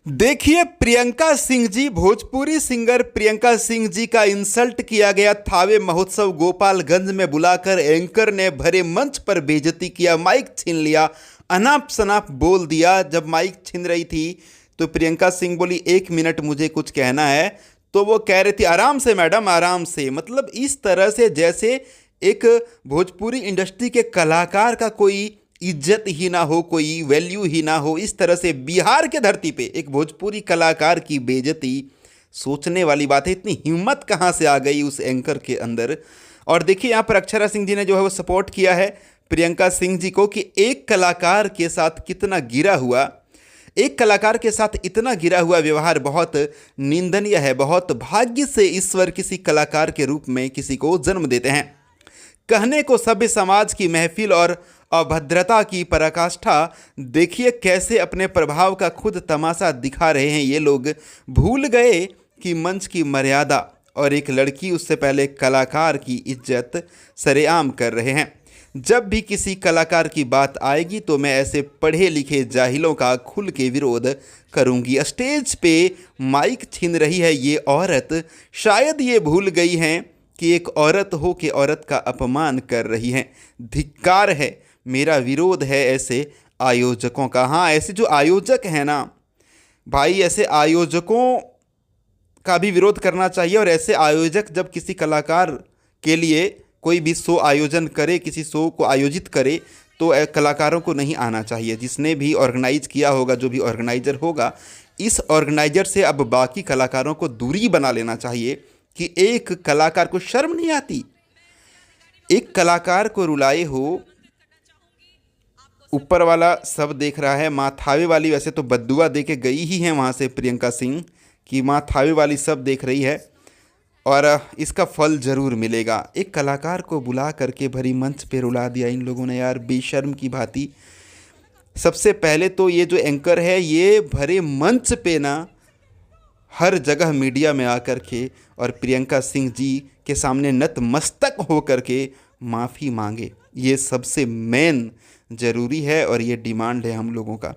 देखिए, प्रियंका सिंह जी, भोजपुरी सिंगर प्रियंका सिंह जी का इंसल्ट किया गया। थावे महोत्सव गोपालगंज में बुलाकर एंकर ने भरे मंच पर बेइज्जती किया, माइक छीन लिया, अनाप शनाप बोल दिया। जब माइक छीन रही थी तो प्रियंका सिंह बोली 1 मिनट मुझे कुछ कहना है, तो वो कह रही थी आराम से मैडम, आराम से। मतलब इस तरह से जैसे एक भोजपुरी इंडस्ट्री के कलाकार का कोई इज्जत ही ना हो, कोई वैल्यू ही ना हो। इस तरह से बिहार के धरती पे एक भोजपुरी कलाकार की बेइज्जती, सोचने वाली बात है। इतनी हिम्मत कहाँ से आ गई उस एंकर के अंदर। और देखिए यहाँ पर अक्षरा सिंह जी ने जो है वो सपोर्ट किया है प्रियंका सिंह जी को कि एक कलाकार के साथ कितना गिरा हुआ, एक कलाकार के साथ इतना गिरा हुआ व्यवहार बहुत निंदनीय है। बहुत भाग्य से ईश्वर किसी कलाकार के रूप में किसी को जन्म देते हैं। कहने को सभ्य समाज की महफिल और अभद्रता की पराकाष्ठा। देखिए कैसे अपने प्रभाव का खुद तमाशा दिखा रहे हैं ये लोग। भूल गए कि मंच की मर्यादा और एक लड़की, उससे पहले कलाकार की इज्जत सरेआम कर रहे हैं। जब भी किसी कलाकार की बात आएगी तो मैं ऐसे पढ़े लिखे जाहिलों का खुल के विरोध करूंगी। स्टेज पे माइक छीन रही है ये औरत। शायद ये भूल गई हैं कि एक औरत हो के औरत का अपमान कर रही हैं। धिक्कार है, मेरा विरोध है ऐसे आयोजकों का। हाँ, ऐसे जो आयोजक हैं ना भाई, ऐसे आयोजकों का भी विरोध करना चाहिए। और ऐसे आयोजक जब किसी कलाकार के लिए कोई भी शो आयोजन करे, किसी शो को आयोजित करे, तो कलाकारों को नहीं आना चाहिए। जिसने भी ऑर्गेनाइज किया होगा, जो भी ऑर्गेनाइजर होगा, इस ऑर्गेनाइजर से अब बाकी कलाकारों को दूरी बना लेना चाहिए। कि एक कलाकार को शर्म नहीं आती, एक कलाकार को रुलाए हो। ऊपर वाला सब देख रहा है। माँ थावे वाली वैसे तो बद्दुआ दे के गई ही है वहाँ से प्रियंका सिंह, कि माँ थावे वाली सब देख रही है और इसका फल ज़रूर मिलेगा। एक कलाकार को बुला करके भरी मंच पे रुला दिया इन लोगों ने यार, बेशर्म की भांति। सबसे पहले तो ये जो एंकर है ये भरे मंच पे ना हर जगह मीडिया में आकर के और प्रियंका सिंह जी के सामने नतमस्तक हो कर के माफ़ी मांगे। ये सबसे मेन ज़रूरी है और ये डिमांड है हम लोगों का,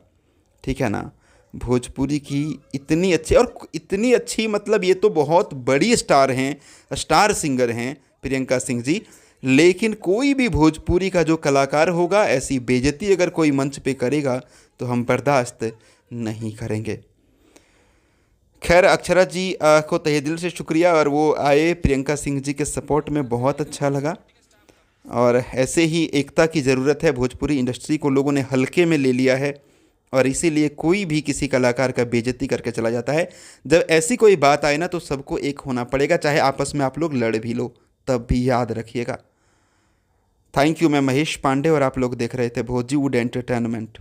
ठीक है ना। भोजपुरी की इतनी अच्छी और इतनी अच्छी, मतलब ये तो बहुत बड़ी स्टार हैं, स्टार सिंगर हैं प्रियंका सिंह जी। लेकिन कोई भी भोजपुरी का जो कलाकार होगा, ऐसी बेइज्जती अगर कोई मंच पे करेगा तो हम बर्दाश्त नहीं करेंगे। खैर, अक्षरा जी को तहे दिल से शुक्रिया, और वो आए प्रियंका सिंह जी के सपोर्ट में, बहुत अच्छा लगा। और ऐसे ही एकता की ज़रूरत है। भोजपुरी इंडस्ट्री को लोगों ने हल्के में ले लिया है और इसीलिए कोई भी किसी कलाकार का बेइज्जती करके चला जाता है। जब ऐसी कोई बात आए ना तो सबको एक होना पड़ेगा, चाहे आपस में आप लोग लड़ भी लो, तब भी याद रखिएगा। Thank you. मैं महेश पांडे और आप लोग देख रहे थे भोजीवुड एंटरटेनमेंट।